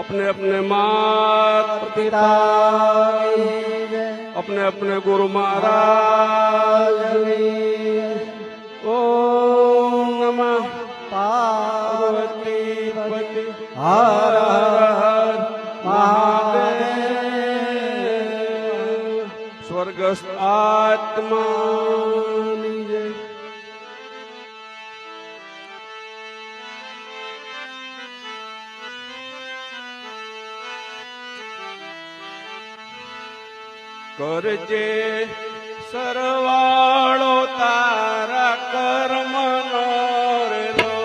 अपने अपने मात पिता, अपने अपने गुरु महाराज। ओम नमः पार्वती पति हर हर महादेव। स्वर्गस्थ आत्मा करजे सरवाळो तारा कर्मनो रे लो।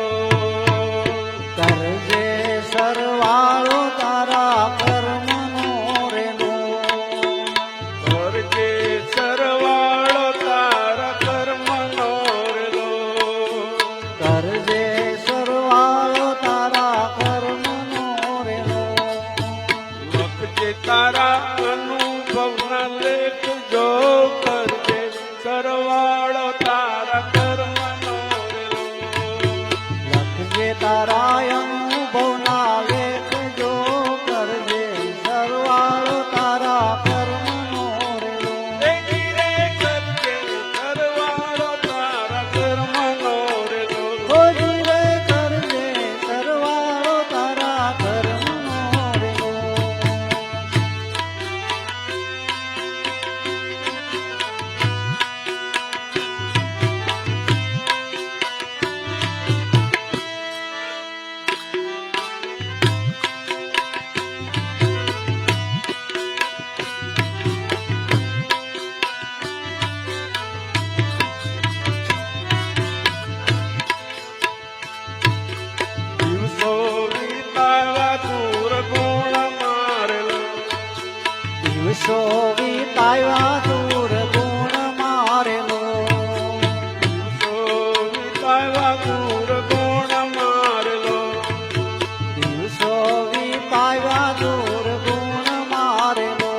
करजे सरवाळो तारा कर्मनो रे लो। करजे सरवाळो तारा कर्मनो रे लो। करजे सरवाळो तारा कर्मनो रे लो। लखजे तारा लेख जो करजे सरवाळो तारा कर्मनो रे लो। लखजे तारा अनुभवना लेख जो करजे सरवाळो तारा कर्मनो रे लो। रे करजे सरवाळो तारा कर्मनो रे लो। रे करजे सरवाळो तारा कर्मनो रे लो। દિવસો વીતાવ્યા દૂર ગુણ મારેલો। દિવસો વીતાવ્યા દૂર ગુણ મારેલો। દિવસો વીતાવ્યા દૂર ગુણ મારેલો।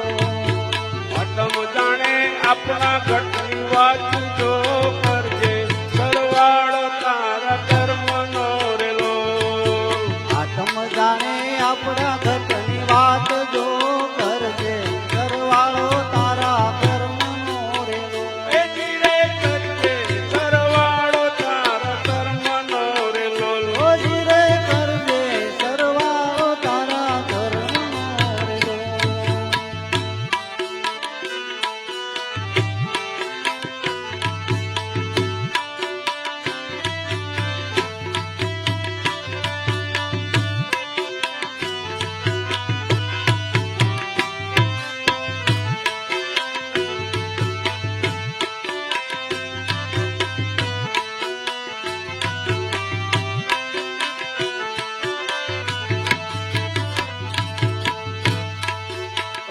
આતમ જાણે આપણા ઘટની વાત જો કરજે સરવાળો તારા કર્મનો રે લો। આત્મ જાણે આપણા ઘટની વાત જો કરજે સરવાળો તારા કર્મનો રે લો। ધીરે કરજે સરવાળો તારા કર્મનો રે લો। ધીરે કરજે સરવાળો તારા કર્મનો રે લો।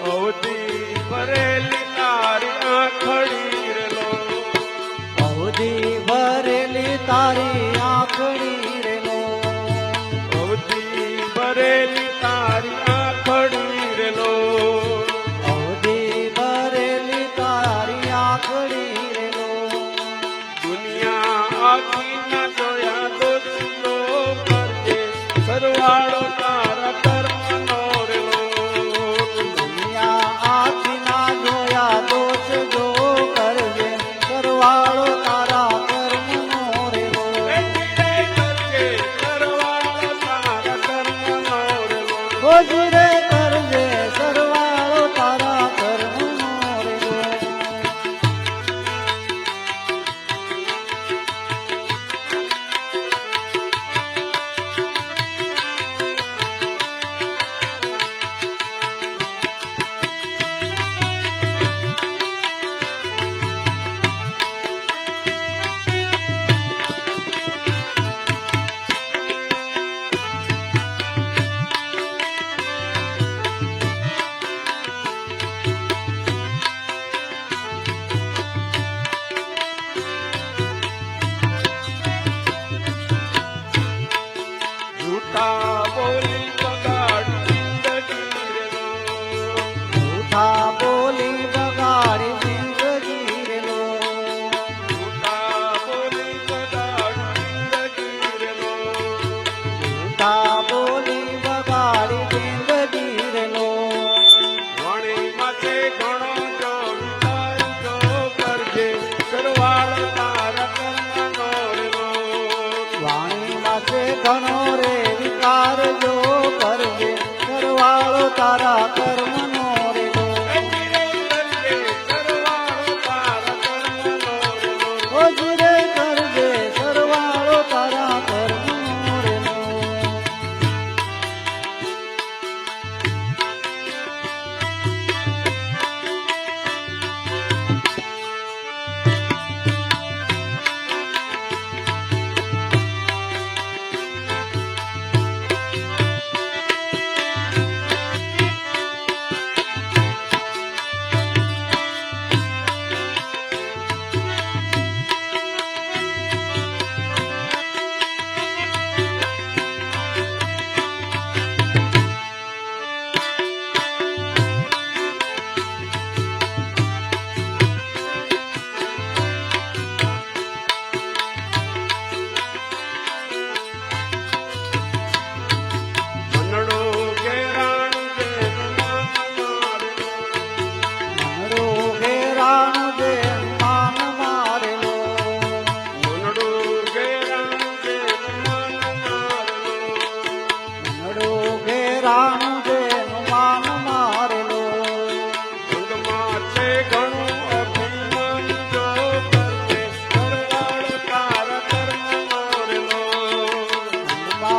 અવધી ભરેલી તારી આંખડી રે લો। અવધી ભરેલી તારી આંખડી રે લો। અવધી ભરેલી તારી આંખડી રે લો। અવધી ભરેલી તારી આંખડી રે લો। દુનિયા આખી ના જોયા દોષિતો કરજે સરવાળો તારા કર્મનો રે લો। દુનિયા આખી ના જોયા દોષ જો કરજે સરવાળો તારા કર્મનો રે લો। ધીરે કરજે સરવાળો તારા કર્મનો રે લો। ધીરે કરજે સરવાળો તારા કર્મનો રે લો।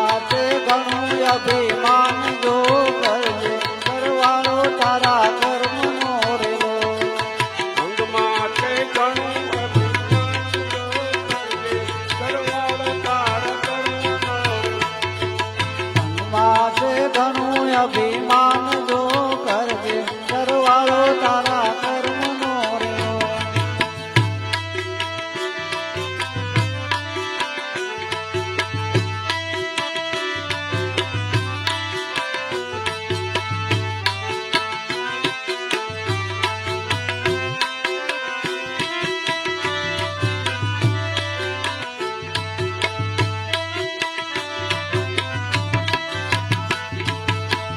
માથે ઘણું અભિમાન જો કરજે સરવાળો તારા કર્મનો રેલો અંગમાં તે ઘણું અભિમાન જો કરજે, સરવાળો તારા કર્મનો. માથે ઘણું અભિમાન જો કરજે સરવાળો તારા કર્મનો રેલો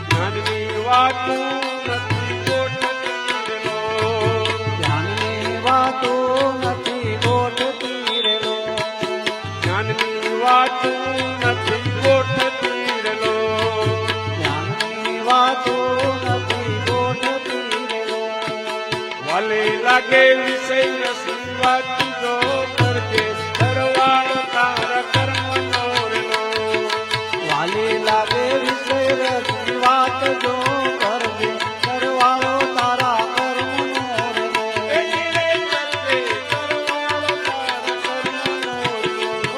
જ્ઞાનની વાતું નથી ગોઠતી રેલો. ધ્યાનની વાતો નથી ગોઠતી રેલો જ્ઞાનની વાતું નથી ગોઠતી રેલો. ધ્યાનની વાતો નથી ગોઠતી રેલો વાલે લાગે વિષય રસની વાત જો કરજે, સરવાળો તારા કર્મનો રેલો. વાલી લાગે વિષય રસની વાત જો કરજે સરવાળો તારા કર્મનો રેલો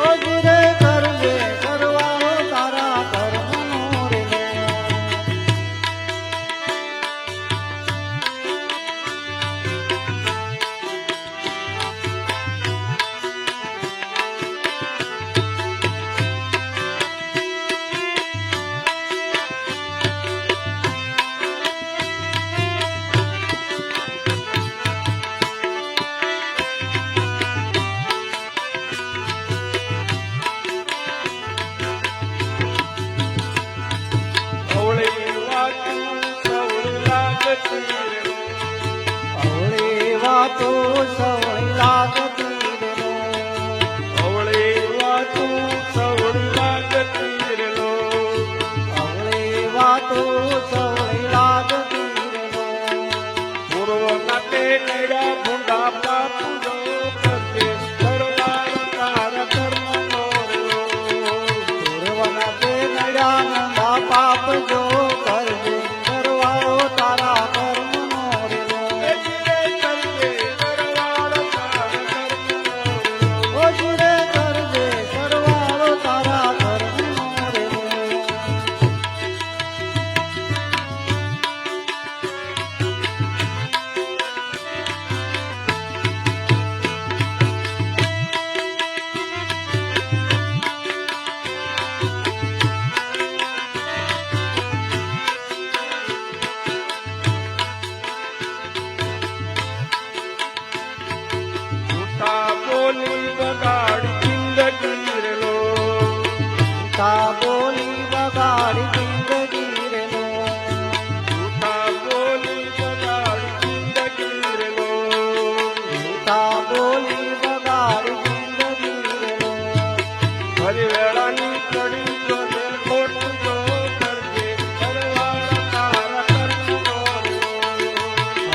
ઓજરે કરજે સરવાળો તારા કર્મનો રેલો અવળી વાતું સવળી લાગતી રેલો. અવળી વાતો સવળી લાગતી રેલો અવળી વાતું સવળી લાગતી રેલો. અવળી વાતો સવળી લાગતી રેલો પૂર્વ નાતે નૈડા ભૂંડા પાપ જો કરજે, સરવાળો તારા કર્મનો રેલો. પૂર્વના તે નડ્યા નંદા પાપ જો કરજે સરવાળો તારા કર્મનો રેલો ઓજરે કરજે સરવાળો તારા કર્મનો રેલો જૂઠા બોલી બગાડી જિંદગી રેલો. તા બોલી બગાડી જિંદગી રેલો જૂઠા બોલી બગાડી જિંદગી રેલો. તા બોલી બગાડી જિંદગી રેલો ફરી વેળાની કડી જો ને ખોટી જો કરજે, સરવાળો તારા કર્મનો રેલો.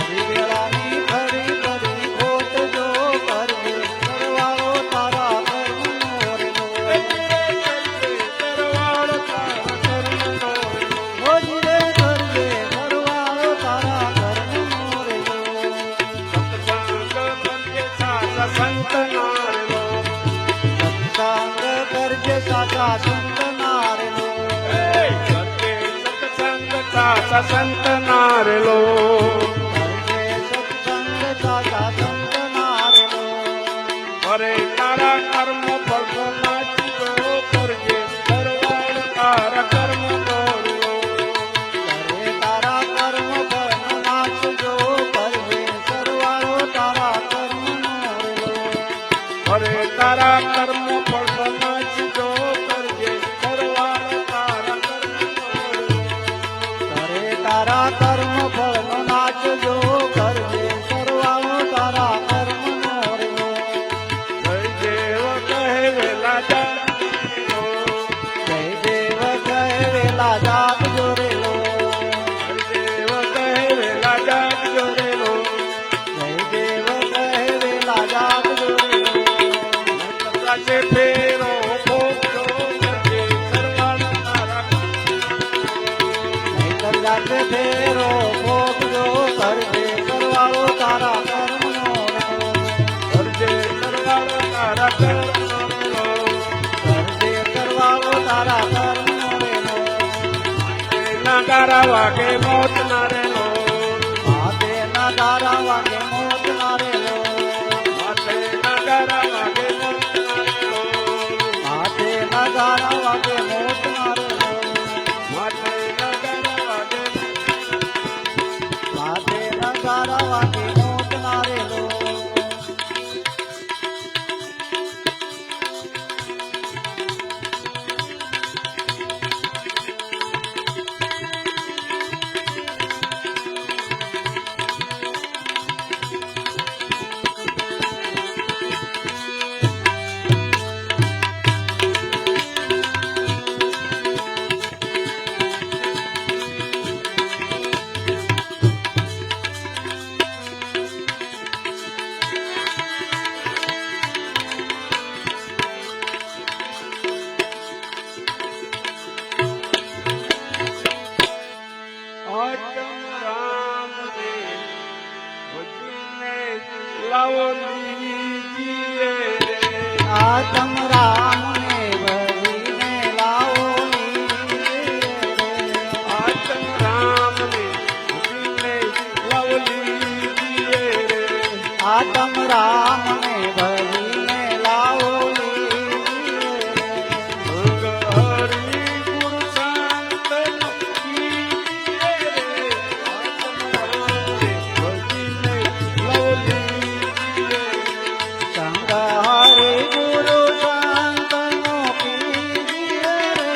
હરિવેળાની ફરી ફરી ખોટ જો કરજે સરવાળો તારા કર્મનો રેલો સરવાળો તારા કર્મનો રેલો. ઓજરે કરજે સરવાળો તારા કર્મનો રેલો સત્સંગ કરજે સાચા સંતના રેલો. સત્સંગ કરજે સાચા સંત નારેલો કરજે સત્સંગ સાચા સંતના રેલો. કરજે સત્સંગ સાચા સંત નારેલો અરે તારા કર્મ ફળનો નાચી ગયો કરજે, સરવાળો તારા કર્મનો રેલો. કરે તારા કર્મ ફળનો નાશ જો કરજે સરવાળો તારા કર્મનો રેલો અરે તારા કર્મ ફળનો નાચી જો કરજે, સરવાળો તારા કર્મનો રેલો. કરે તારા કર્મ ફળનો નાશ લાગે ફેરો ભોગજો કરજે સરવાળો તારા કર્મનો કરજે સરવાળો તારા કર્મનો કરજે સરવાળો તારા કર્મનો નગારા વાગે મોત ના રેલો માતે ના તારા વાગે મોત ના રેલો માથે નગારા વાગે મોત ના રેલો માતે ના તારા વાગે મોત ના રેલો માથે નગારા વાગે માતે ના તારા વાગે મોત ના રેલો આતમ રામ ને ભજીને લાવો લીજીએ રે આતમ રામ ને ભરીને લાવો આતમ રામ ને ભજીને લાવો લીજીએ રે આતમ રામ ને ભરીને લાવો મંગ હરિ ગુરુ શાંત કીજીએ રે આતમ રામ ને ભજીને લાવો લીજીએ સંગ હરે ગુરુ શાંતનો કીજીએ રે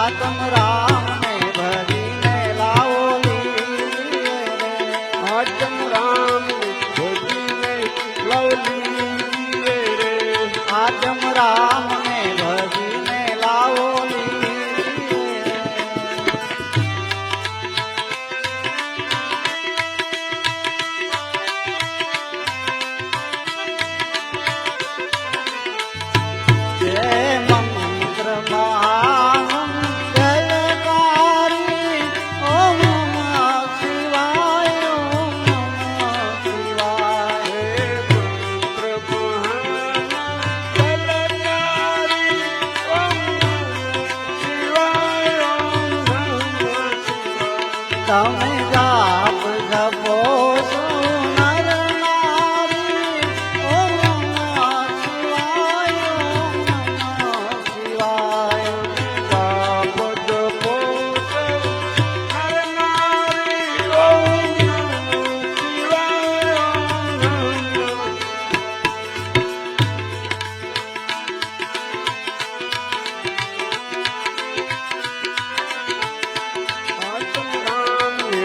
આતમ રામ ને ભરીને લાવો આતમ રામ ને ભજીને લાવો લીજીએ રે આતમ રામ ને ભરીને લાવો જય મંત્ર જયકારી ઓમ નમઃ શિવાય ઓમ નમઃ શિવાય તમે જાપ જપો છો નર નારી ઓમ નમઃ શિવાય ઓમ નમઃ શિવાય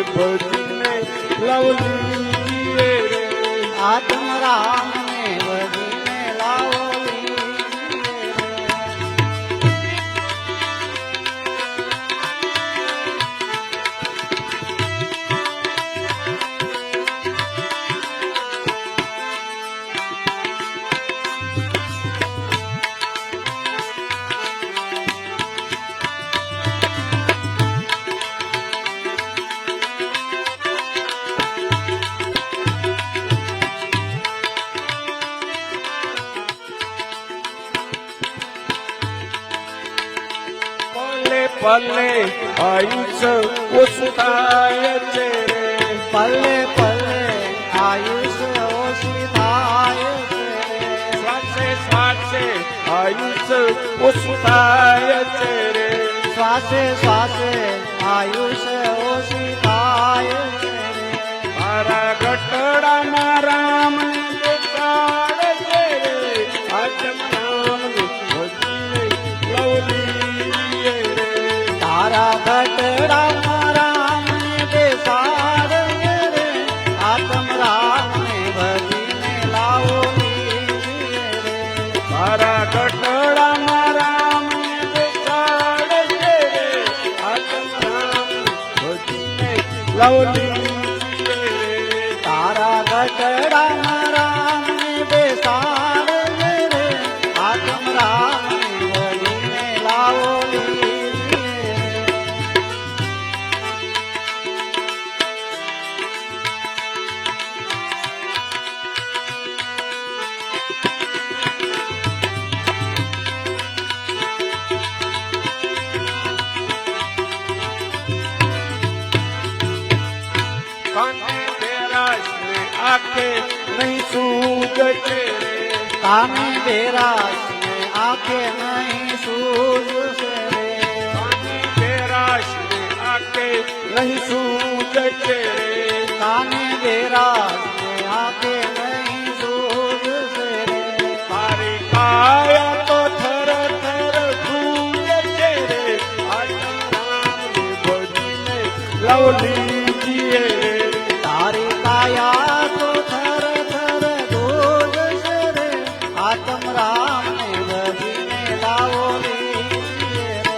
ભજીને લવલી રે આત્મ રામ ને ભજીને લાવો પલે આયુષ ઓછું થાય છે રે પલ્લે પલ્લે આયુષ ઓછી થાય છે શ્વાસે શ્વાસે આયુષ ઓછું થાય છે રે શ્વાસે શ્વાસે આયુષ ઓછી થાય છે મારા ગટડામાં રામ દેખાડે છે રે આચમ રામ ભજીને લવલી રે તારા ગટડામાં રામ ને બેસાડ રે આત્મ રામ ને ભજીને લાવો રે મારા ગટડામાં રામ દેખાડે છે રે આચમ રામ ભજીને લવલી રે તારા ગટડામાં રામ ને બેસાડ રે આત્મ રામ ને ભજીને લાવો आके नहीं सूझ रे કાને બેરાશ ને આંખે નહીં સૂઝશે રે बेराश में आके नहीं सूझ रे કાને બેરાશ ને આંખે નહીં સૂઝશે રે તારી કાયા તો થર થર ધૂજે રે આત્મારામ ને ભજીને લવલી જીએ રે તારી કાયા તો થર થર ધ્રુજશે રે આત્મ રામ ને ભજીને લાવો લીજીએ રે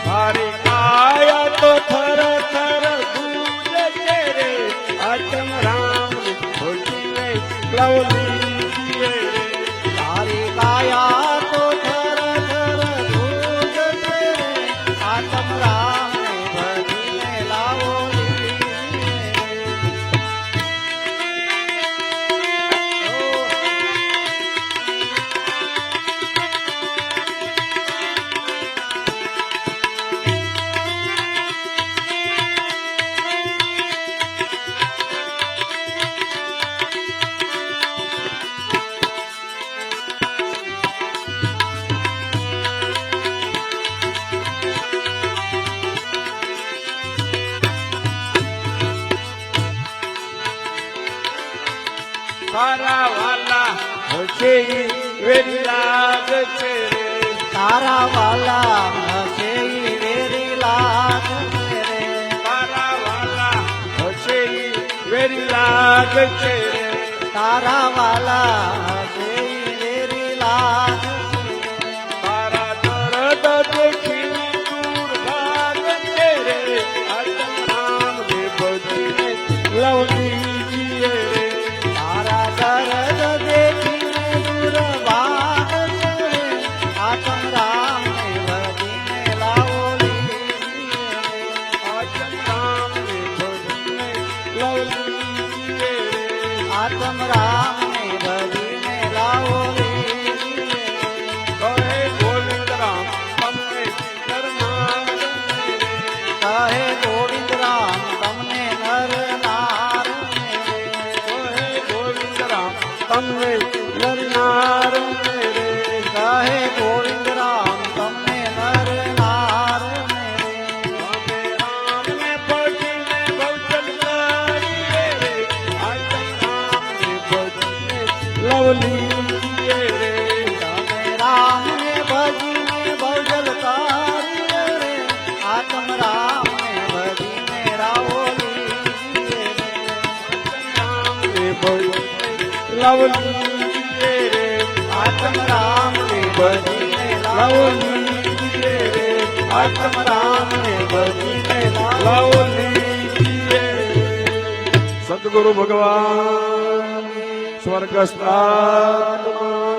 તારી કાયા તો થર થર ધૂજે રે આત્મારામ ને ભજીને લવલી જીએ રે તારી કાયા તો થર થર ધ્રુજશે રે આત્મ રામ ને ભજીને લાવો લીજીએ રે તારા વાલા હશે વેરી લાગ છે રે તારા વાલા હશે ઈ વેરી લાગશે રે તારા વાલા હશે વેરી લાગ છે રે તારા વાલા હશે ઈ વેરી લાગશે રે તારા દર્દ દેખીને દૂર ભાગ છે રે આત્મારામ ને ભજીને લવલી જીએ રે તારા દર્દ દેખીને દૂર ભાગશે રે આત્મ રામ ને ભજીને લાવો લીજીએ રે આત્મારામ ને ભજીને લવલી જીએ રે આત્મ રામ ને ભજીને લાવો લીજીએ રે કહે ગોવિંદ રામ તમને નરનાર રે કહે ગોવિંદ રામ તમને નર નાર ને રે કહે ગોવિંદ રામ તમને નરનાર રે કહે ગોવિંદ રામ તમને નર નાર ને રે અમે રામને ભજીને ભવજન કરીએ રે આત્મારામ ને ભજીને લવલી જીએ રે તમે રામ ને ભજીને બહુજલ તારીએ રે આત્મ રામ ને ભજીને રાવો લીજીએ રે રામ ને ભજીને લવલી જીએ રે આત્મ રામ ને ભજીને લાવો લવલી જીએ રે આત્મ રામ ને ભજીને લાવો લવલી જીએ રે સદગુરુ ભગવાન સ્વર્ગસ્થાત્મા